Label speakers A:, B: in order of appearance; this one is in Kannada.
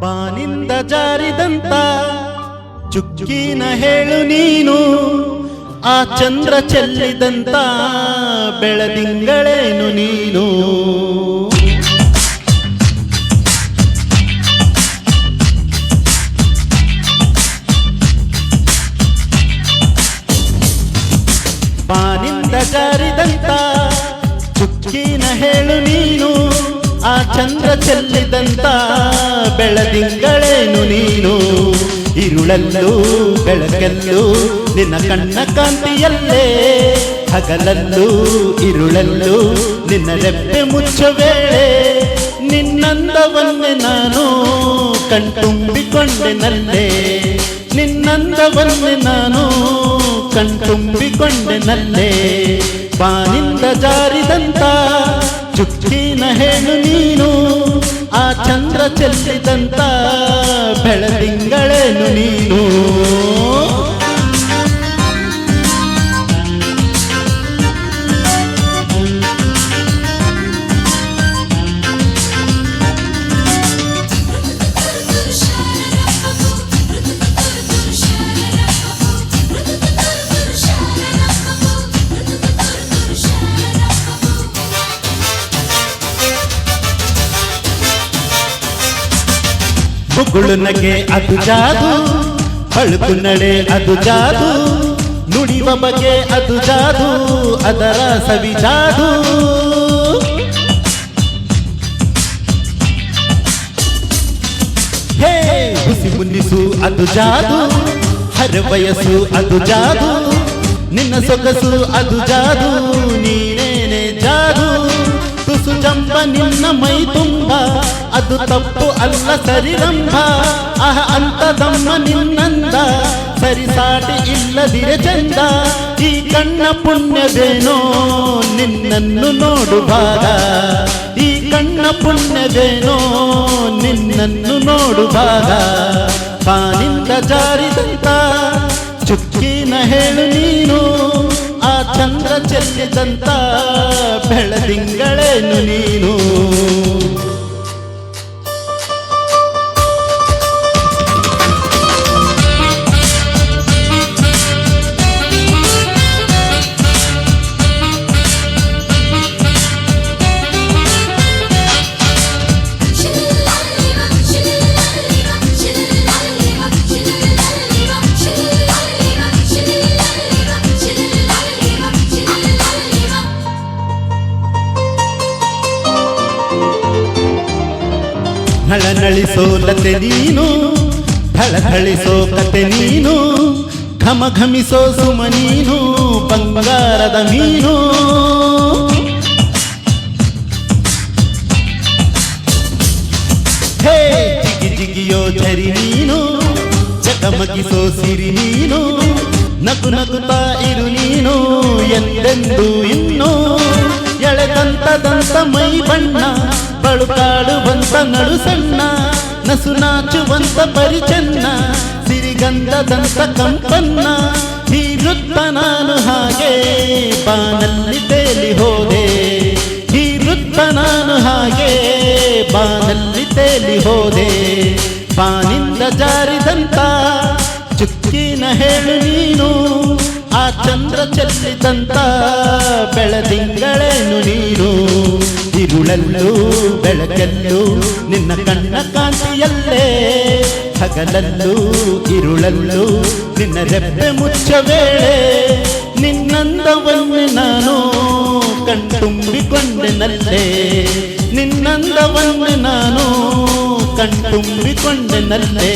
A: ಬಾನಿಂದ ಜಾರಿದಂತ ಚುಕ್ಕಿನ ಹೇಳು ನೀನು, ಆ ಚಂದ್ರ ಚೆಲ್ಲಿದಂತ ಬೆಳದಿಂಗಳೇನು ನೀನು. ಬಾನಿಂದ ಜಾರಿದಂತ ಚುಕ್ಕಿನ ಹೇಳು ನೀನು, ಆ ಚಂದ್ರ ಚೆಲ್ಲಿದಂತ ಬೆಳದಿಂಗಳೇನು ನೀನು. ಇರುಳಲ್ಲೂ ಬೆಳಕಲ್ಲೂ ನಿನ್ನ ಕಣ್ಣ ಕಾಂತಿಯಲ್ಲೇ, ಹಗಲಲ್ಲೂ ಇರುಳಲ್ಲೂ ನಿನ್ನ ರೆಪ್ಪೆ ಮುಚ್ಚ ವೇಳೆ, ನಿನ್ನಂದವನ್ನೇ ನಾನು ಕಣ್ತುಂಬಿಕೊಂಡೆನಲ್ಲೇ, ನಿನ್ನಂದವನ್ನೇ ನಾನು ಕಣ್ತುಂಬಿಕೊಂಡೆನಲ್ಲೇ. ಬಾನಿಂದ ಜಾರಿದಂತ ಚುಕ್ಕಿನ ಹೇಳು ನೀನು, ಆ ಚಂದ್ರ ಚೆಲ್ಲಿದಂತ ಬೆಳದಿಂಗಳೇನು ನೀನು. ಮುಗುಳು ನಗೆ ಅದು ಜಾದು, ಬಳುಕು ನಡೆ ಅದು ಜಾದು, ನುಡಿವ ಬಗೆ ಅದು ಜಾದು, ಅದರ ಸವಿ ಜಾದು. ಹೇ ಹುಸಿ ಮುನ್ನಿಸು ಅದು ಜಾದು, ಹರವಯಸ್ಸು ಅದು ಜಾದು, ನಿನ್ನ ಸೊಗಸು ಅದು ಜಾದು, ನೀನೇನೆ ಜಾದು. ತುಸು ಜಂಬ ನಿನ್ನ ಮೈ ತುಂಬ ಅದು ತಪ್ಪು ಅಲ್ಲ ಸರಿರಂಭ, ಅಹ ಅಂತದಮ್ಮ ನಿನ್ನಂದ ಸರಿಸಾಟಿ ಇಲ್ಲದಿರೆ ಚಂದ. ಈ ಕಣ್ಣ ಪುಣ್ಯವೇನೋ ನಿನ್ನನ್ನು ನೋಡು ಭಾಗ, ಈ ಕಣ್ಣ ಪುಣ್ಯವೇನೋ ನಿನ್ನನ್ನು ನೋಡು ಭಾಗ. ಬಾನಿಂದ ಜಾರಿದಂತ ಚುಕ್ಕಿನ ಹೇಳು ನೀನು, ಆ ಚಂದ್ರ ಚೆಲ್ಲಿದಂತ ಬೆಳದಿಂಗಳೇನು ನೀನು. ನಳನಳಿಸೋಲತೆ ನೀನು, ಥಳಥಳಿಸೋ ಕತೆ ನೀನು, ಘಮ ಘಮಿಸೋ ಸುಮ ನೀನು, ಬಂಗಾರದ ಮೀನು. ಹೇ ಜಿಗಿ ಜಿಗಿಯೋ ಝರಿ ನೀನು, ಜಗಮಗಿಸೋ ಸಿರಿ ನೀನು, ನಗು ನಗುತ್ತಾ ಇರು ನೀನು ಎಂದೆಂದು ಇನ್ನು. ಎಳೆದಂತದಂತ ಮೈ ಬಣ್ಣ, ಬಳುಕಾಡುವಂತ ನಡು ಸಣ್ಣ, ನಸು ನಾಚುವಂತ ಪರಿಚನ್ನ, ಸಿರಿಗಂಧದಂತ ಕಂಪನ್ನ. ಹೀರುತ್ತ ನಾನು ಹಾಗೆ ಬಾನಲ್ಲಿ ತೇಲಿ ಹೋದೆ, ಹೀರುತ್ತ ನಾನು ಹಾಗೆ ಬಾನಲ್ಲಿ ತೇಲಿ ಹೋದೆ. ಬಾನಿಂದ ಜಾರಿದಂತ ಚುಕ್ಕಿನ ಹೇಳು ನೀನು, ಆ ಚಂದ್ರ ಚೆಲ್ಲಿದಂತ ಬೆಳದಿಂಗಳೇನು ನೀನು. ಇರುಳಲ್ಲೂ ಬೆಳಕಲ್ಲೂ ನಿನ್ನ ಕಣ್ಣ ಕಾಂತಿಯಲ್ಲೇ, ಹಗಲಲ್ಲೂ ಇರುಳಲ್ಲೂ ನಿನ್ನ ರೆಪ್ಪೆ ಮುಚ್ಚ ವೇಳೆ, ನಿನ್ನಂದವನ್ನೇ ನಾನು ಕಣ್ತುಂಬಿಕೊಂಡೆನಲ್ಲೇ, ನಿನ್ನಂದವನ್ನೇ ನಾನು ಕಣ್ತುಂಬಿಕೊಂಡೆನಲ್ಲೇ.